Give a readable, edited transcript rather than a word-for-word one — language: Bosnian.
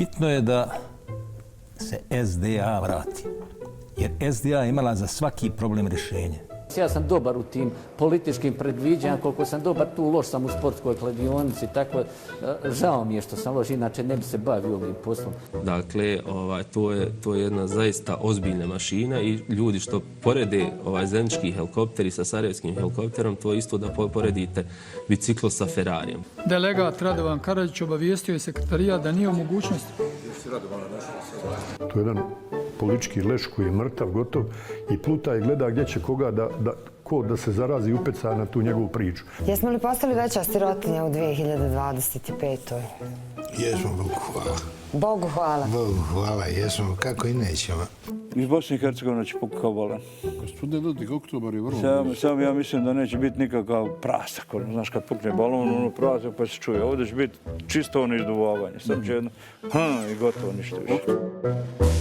Bitno je da se SDA vrati. Jer SDA je imala za svaki problem rješenje. Ja sam dobar u tim političkim predviđanjima, koliko sam dobar tu, loš sam u sportskoj kladionici, tako žao mi je što sam loš, inače ne bi se bavio ovim poslom. Dakle, to je jedna zaista ozbiljna mašina i ljudi što porede zajednički helikopteri sa sarajevskim helikopterom, to je isto da poredite biciklo sa Ferrarijem. Delegat Radovan Karadžić obavijestio je sekretarijat da nije u mogućnosti. To je jedan politički leš koji je mrtav, gotov i pluta i gleda gdje će koga da se zarazi i upeca na tu njegovu priču. Jesmo li postali veća sirotinja u 2025. Jesmo, Bogu hvala. Bogu hvala. Bogu hvala, jesmo, kako i nećemo. Iz Bosne i Hercegovine će pukati kao bolan. Gospodine Dodik, oktobar je vrlo... Sam ja mislim da neće biti nikakav prasak. Znaš, kad pukne balon, prasak pa se čuje. Ovdje će biti čisto ono izduvavanje. Sad će jedno, i gotovo, ništa više.